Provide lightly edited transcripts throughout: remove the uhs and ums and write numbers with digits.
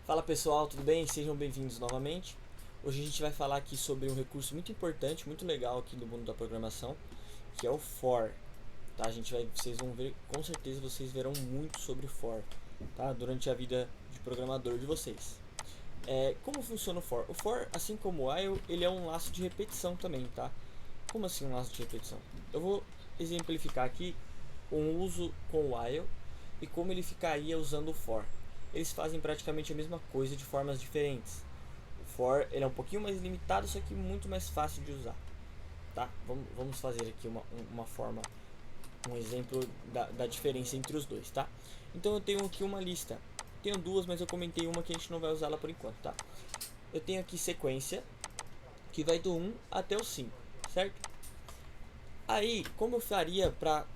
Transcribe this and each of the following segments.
Fala pessoal, tudo bem? Sejam bem-vindos novamente. Hoje a gente vai falar aqui sobre um recurso muito importante, muito legal aqui do mundo da programação, que é o for. Tá? Vocês vão ver, com certeza vocês verão muito sobre for, tá? Durante a vida de programador de vocês. Como funciona o for? O for, assim como o while, ele é um laço de repetição também, tá? Como assim um laço de repetição? Eu vou exemplificar aqui um uso com o while e como ele ficaria usando o for. Eles fazem praticamente a mesma coisa de formas diferentes. O for ele é um pouquinho mais limitado, só que muito mais fácil de usar. Tá? Vamos fazer aqui uma forma, um exemplo da diferença entre os dois, tá? Então eu tenho aqui uma lista. Tenho duas, mas eu comentei uma que a gente não vai usar lá por enquanto, tá? Eu tenho aqui sequência, que vai do 1 até o 5, certo? Aí, como eu faria para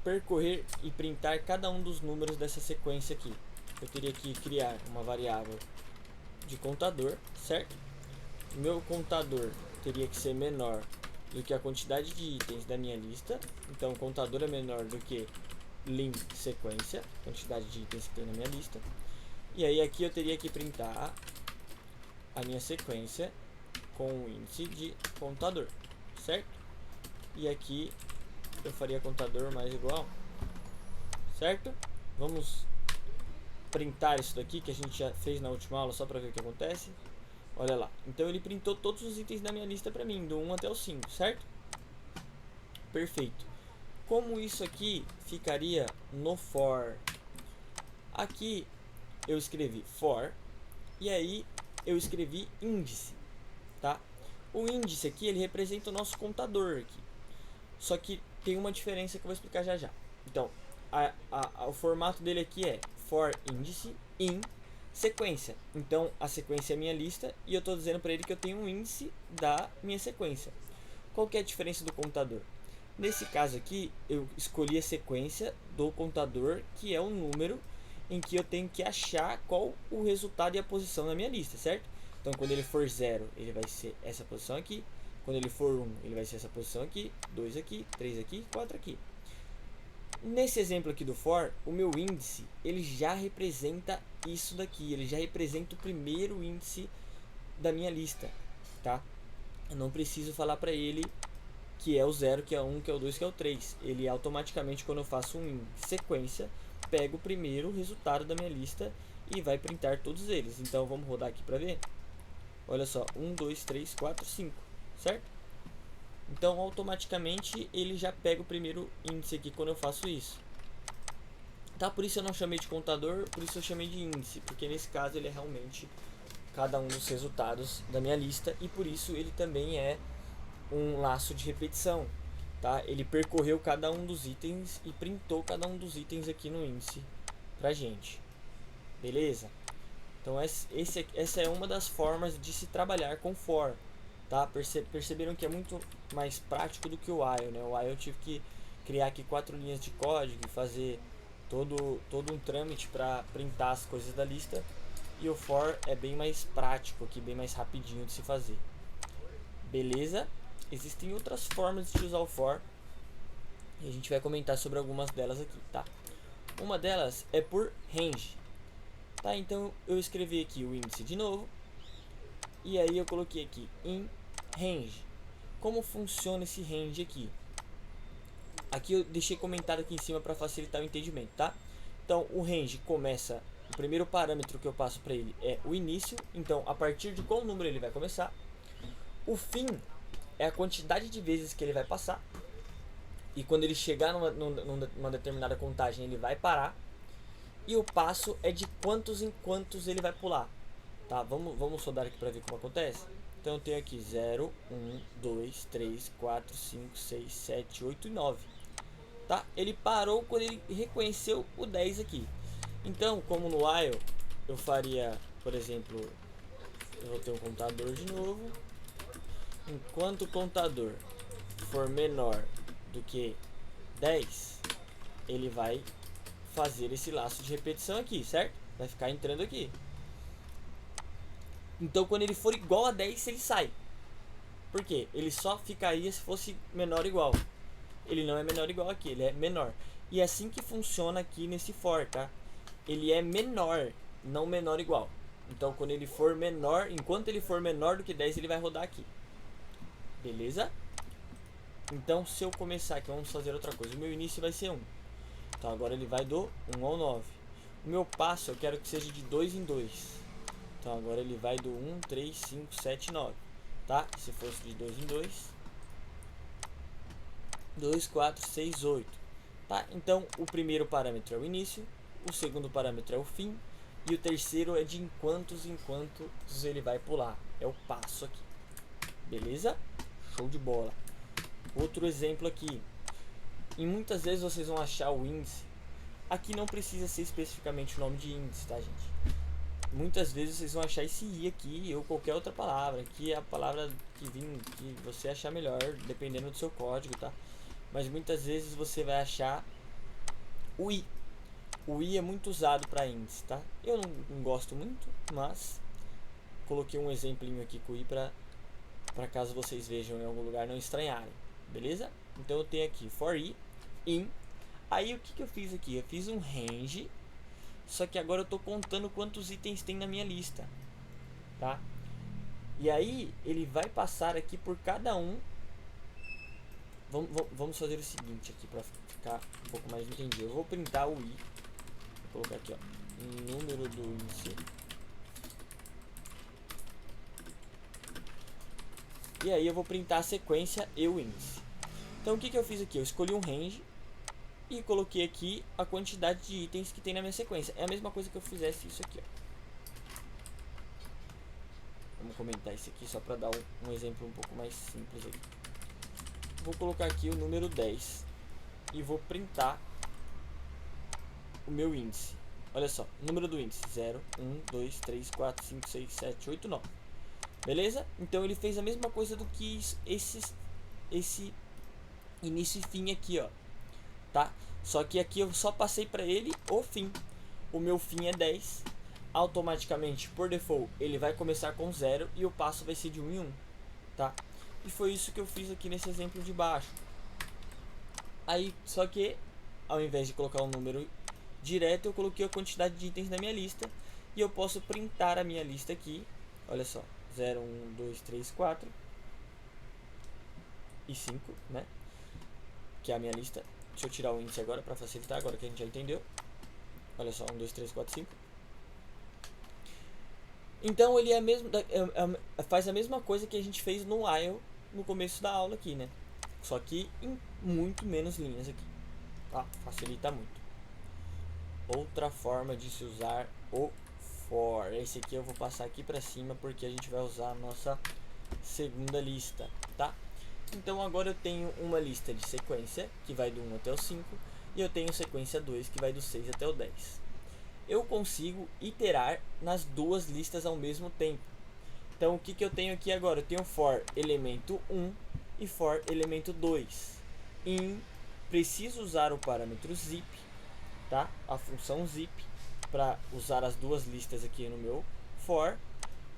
percorrer e printar cada um dos números dessa sequência aqui? Eu teria que criar uma variável de contador, certo? Meu contador teria que ser menor do que a quantidade de itens da minha lista. Então, o contador é menor do que lim sequência, quantidade de itens que tem na minha lista. E aí aqui eu teria que printar a minha sequência com o índice de contador, certo? E aqui eu faria contador mais igual, certo? Vamos printar isso daqui que a gente já fez na última aula só para ver o que acontece. Olha lá, então ele printou todos os itens da minha lista para mim, do 1 até o 5, certo? Perfeito. Como isso aqui ficaria no for? Aqui eu escrevi for e aí eu escrevi índice, tá? O índice aqui ele representa o nosso contador aqui. Só que tem uma diferença que eu vou explicar já já. Então, o formato dele aqui é for índice in sequência. Então, a sequência é a minha lista e eu estou dizendo para ele que eu tenho um índice da minha sequência. Qual que é a diferença do contador? Nesse caso aqui, eu escolhi a sequência do contador, que é o número em que eu tenho que achar qual o resultado e a posição na minha lista, certo? Então, quando ele for 0, ele vai ser essa posição aqui. Quando ele for 1, ele vai ser essa posição aqui, 2 aqui, 3 aqui, 4 aqui. Nesse exemplo aqui do for, o meu índice, ele já representa isso daqui, ele já representa o primeiro índice da minha lista, tá? Eu não preciso falar para ele que é o 0, que é o 1, que é o 2, que é o 3. Ele automaticamente, quando eu faço um in sequência, pega o primeiro resultado da minha lista e vai printar todos eles. Então vamos rodar aqui para ver. Olha só, 1, 2, 3, 4, 5, certo? Então automaticamente ele já pega o primeiro índice aqui quando eu faço isso. Tá? Por isso eu não chamei de contador, por isso eu chamei de índice, porque nesse caso ele é realmente cada um dos resultados da minha lista e por isso ele também é um laço de repetição, tá? Ele percorreu cada um dos itens e printou cada um dos itens aqui no índice pra gente, beleza? Então essa é uma das formas de se trabalhar com for, tá? Perceberam que é muito mais prático do que o while, né? O while eu tive que criar aqui 4 linhas de código e fazer todo um trâmite para printar as coisas da lista, e o for é bem mais prático aqui, bem mais rapidinho de se fazer, beleza? Existem outras formas de usar o for e a gente vai comentar sobre algumas delas aqui, tá? Uma delas é por range, tá? Então eu escrevi aqui o índice de novo e aí eu coloquei aqui in range. Como funciona esse range aqui? Aqui eu deixei comentado aqui em cima para facilitar o entendimento, tá? Então o range começa, o primeiro parâmetro que eu passo para ele é o início, então a partir de qual número ele vai começar. O fim é a quantidade de vezes que ele vai passar. E quando ele chegar numa determinada contagem, ele vai parar. E o passo é de quantos em quantos ele vai pular. Tá? Vamos rodar aqui para ver como acontece. Então eu tenho aqui 0, 1, 2, 3, 4, 5, 6, 7, 8 e 9. Tá? Ele parou quando ele reconheceu o 10 aqui. Então, como no while, eu faria, por exemplo, eu vou ter um contador de novo. Enquanto o contador for menor do que 10, ele vai fazer esse laço de repetição aqui, certo? Vai ficar entrando aqui. Então quando ele for igual a 10, ele sai. Por quê? Ele só ficaria se fosse menor ou igual. Ele não é menor ou igual aqui, ele é menor. E é assim que funciona aqui nesse for, tá? Ele é menor, não menor ou igual. Então quando ele for menor, enquanto ele for menor do que 10, ele vai rodar aqui. Beleza? Então se eu começar aqui, vamos fazer outra coisa. O meu início vai ser 1. Então agora ele vai do 1 ao 9. O meu passo eu quero que seja de 2 em 2. Então agora ele vai do 1, 3, 5, 7, 9. Tá? Se fosse de 2 em 2. 2, 4, 6, 8. Tá? Então o primeiro parâmetro é o início. O segundo parâmetro é o fim. E o terceiro é de em quantos ele vai pular. É o passo aqui. Beleza? Show de bola. Outro exemplo aqui. E muitas vezes vocês vão achar o índice. Aqui não precisa ser especificamente o nome de índice, tá, gente? Muitas vezes vocês vão achar esse i aqui ou qualquer outra palavra. Aqui é a palavra que você achar melhor, dependendo do seu código, tá? Mas muitas vezes você vai achar o i. O i é muito usado para índice, tá? Eu não gosto muito, mas coloquei um exemplinho aqui com o i para caso vocês vejam em algum lugar não estranharem, beleza? Então eu tenho aqui for i, in. Aí o que eu fiz aqui? Eu fiz um range, só que agora eu estou contando quantos itens tem na minha lista, tá? E aí ele vai passar aqui por cada um. Vamos fazer o seguinte aqui para ficar um pouco mais entendido. Eu vou printar o i, vou colocar aqui, ó, número do índice. E aí eu vou printar a sequência e o índice. Então o que eu fiz aqui? Eu escolhi um range e coloquei aqui a quantidade de itens que tem na minha sequência. É a mesma coisa que eu fizesse isso aqui, ó. Vamos comentar isso aqui só para dar um exemplo um pouco mais simples aqui. Vou colocar aqui o número 10 e vou printar o meu índice. Olha só, número do índice 0, 1, 2, 3, 4, 5, 6, 7, 8, 9. Beleza? Então ele fez a mesma coisa do que esse início e fim aqui, ó. Tá? Só que aqui eu só passei para ele o fim. O meu fim é 10. Automaticamente, por default, ele vai começar com 0 e o passo vai ser de 1 em 1. Tá? E foi isso que eu fiz aqui nesse exemplo de baixo. Aí, só que ao invés de colocar um número direto, eu coloquei a quantidade de itens na minha lista. E eu posso printar a minha lista aqui. Olha só, 0, 1, 2, 3, 4 e 5, né? Que é a minha lista. Deixa eu tirar o índice agora para facilitar, agora que a gente já entendeu. Olha só, 1, 2, 3, 4, 5. Então ele faz a mesma coisa que a gente fez no while no começo da aula aqui, né? Só que em muito menos linhas aqui, tá? Facilita muito. Outra forma de se usar o for. Esse aqui eu vou passar aqui para cima porque a gente vai usar a nossa segunda lista, tá? Então agora eu tenho uma lista de sequência que vai do 1 até o 5 e eu tenho sequência 2 que vai do 6 até o 10. Eu consigo iterar nas duas listas ao mesmo tempo. Então o que eu tenho aqui agora? Eu tenho for elemento 1 e for elemento 2. Preciso usar o parâmetro zip, tá? A função zip para usar as duas listas aqui no meu for.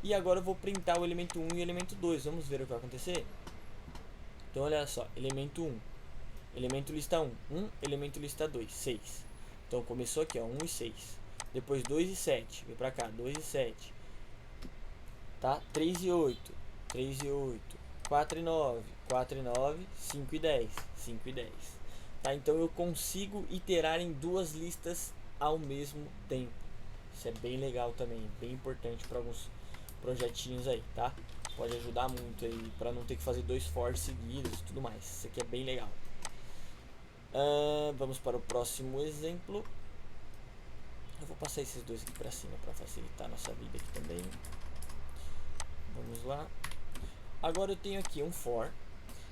E agora eu vou printar o elemento 1 e o elemento 2. Vamos ver o que vai acontecer? Então olha só, elemento 1, elemento lista 1, elemento lista 2, 6. Então começou aqui, ó, 1 e 6. Depois 2 e 7, vem pra cá, 2 e 7. Tá? 3 e 8, 3 e 8. 4 e 9, 4 e 9, 5 e 10, 5 e 10. Tá? Então eu consigo iterar em duas listas ao mesmo tempo. Isso é bem legal também, bem importante para alguns projetinhos aí, tá? Pode ajudar muito aí para não ter que fazer dois for seguidos e tudo mais. Isso aqui é bem legal. Vamos para o próximo exemplo. Eu vou passar esses dois aqui para cima para facilitar a nossa vida aqui também. Vamos lá. Agora eu tenho aqui um for.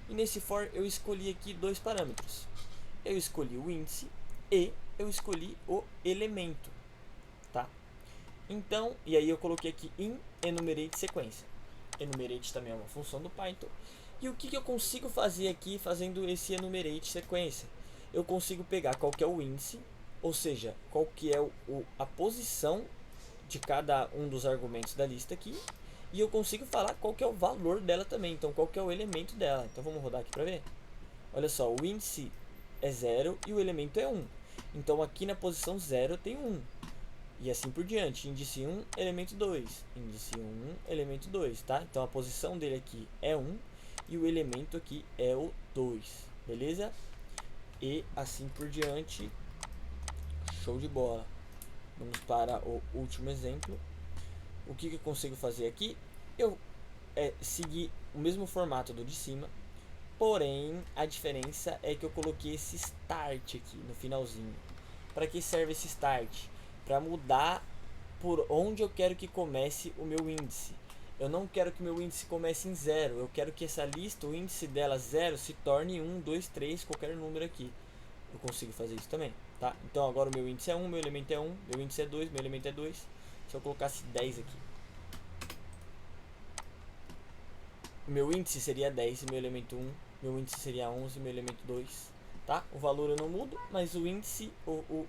E nesse for eu escolhi aqui dois parâmetros. Eu escolhi o índice e eu escolhi o elemento. Tá? Então, e aí eu coloquei aqui in enumerate sequência. Enumerate também é uma função do Python. E o que eu consigo fazer aqui fazendo esse enumerate sequência? Eu consigo pegar qual que é o índice, ou seja, qual que é a posição de cada um dos argumentos da lista aqui, e eu consigo falar qual que é o valor dela também, então qual que é o elemento dela. Então vamos rodar aqui para ver. Olha só, o índice é 0 e o elemento é 1. Então aqui na posição 0 eu tenho 1. E assim por diante, índice 1, elemento 2, índice 1, elemento 2, tá? Então a posição dele aqui é 1 e o elemento aqui é o 2, beleza? E assim por diante, show de bola. Vamos para o último exemplo. O que eu consigo fazer aqui? Eu seguir o mesmo formato do de cima, porém a diferença é que eu coloquei esse start aqui no finalzinho. Para que serve esse start? Para mudar por onde eu quero que comece o meu índice. Eu não quero que meu índice comece em 0. Eu quero que essa lista, o índice dela 0, se torne 1, 2, 3, qualquer número aqui. Eu consigo fazer isso também, tá? Então agora o meu índice é 1, meu elemento é 1, meu índice é 2, meu elemento é 2. Se eu colocasse 10 aqui, meu índice seria 10, meu elemento 1, meu índice seria 11, meu elemento 2, tá? O valor eu não mudo, mas o índice,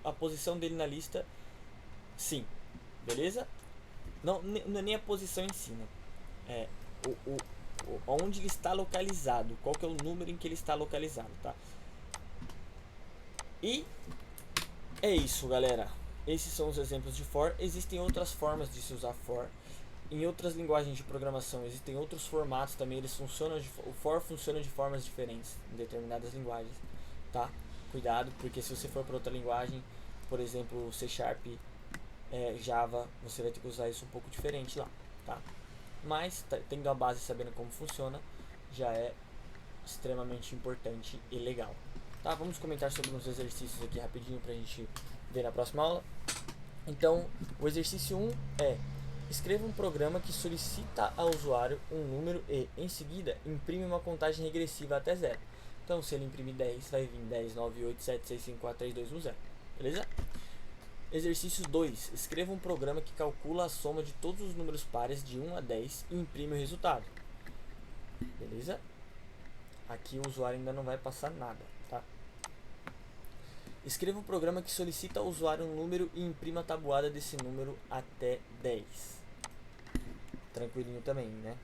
a posição dele na lista, sim, beleza? Não é nem a posição em si, né? É onde ele está localizado, qual que é o número em que ele está localizado, tá? E é isso, galera. Esses são os exemplos de for. Existem outras formas de se usar for. Em outras linguagens de programação existem outros formatos também. Eles funcionam o for funciona de formas diferentes em determinadas linguagens, tá? Cuidado, porque se você for para outra linguagem, por exemplo, C Sharp, Java, você vai ter que usar isso um pouco diferente lá, tá? Mas tendo a base, sabendo como funciona, já é extremamente importante e legal. Tá, vamos comentar sobre uns exercícios aqui rapidinho pra gente ver na próxima aula. Então, o exercício 1 é: escreva um programa que solicita ao usuário um número e, em seguida, imprime uma contagem regressiva até 0. Então, se ele imprimir 10, vai vir 10, 9, 8, 7, 6, 5, 4, 3, 2, 1, 0. Beleza? Exercício 2. Escreva um programa que calcula a soma de todos os números pares de 1 a 10 e imprime o resultado. Beleza? Aqui o usuário ainda não vai passar nada, tá? Escreva um programa que solicita ao usuário um número e imprima a tabuada desse número até 10. Tranquilinho também, né?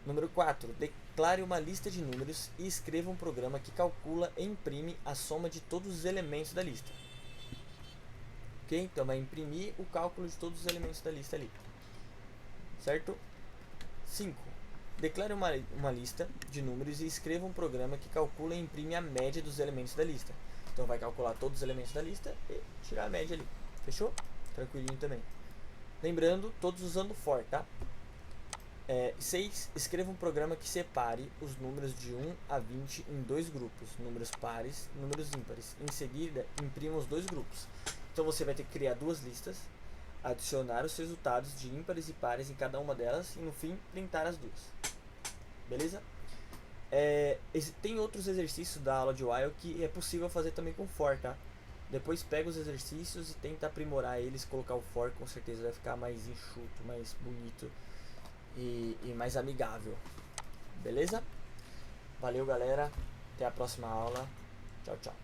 Número 4. Declare uma lista de números e escreva um programa que calcula e imprime a soma de todos os elementos da lista. Ok? Então vai imprimir o cálculo de todos os elementos da lista ali. Certo? 5. Declare uma lista de números e escreva um programa que calcula e imprime a média dos elementos da lista. Então vai calcular todos os elementos da lista e tirar a média ali. Fechou? Tranquilinho também. Lembrando, todos usando for, tá? 6. Escreva um programa que separe os números de 1 a 20 em dois grupos, números pares e números ímpares. Em seguida, imprima os dois grupos. Então você vai ter que criar duas listas, adicionar os resultados de ímpares e pares em cada uma delas e no fim printar as duas. Beleza? Tem outros exercícios da aula de while que é possível fazer também com for, tá? Depois pega os exercícios e tenta aprimorar eles, colocar o for, com certeza vai ficar mais enxuto, mais bonito e mais amigável. Beleza? Valeu, galera. Até a próxima aula. Tchau, tchau.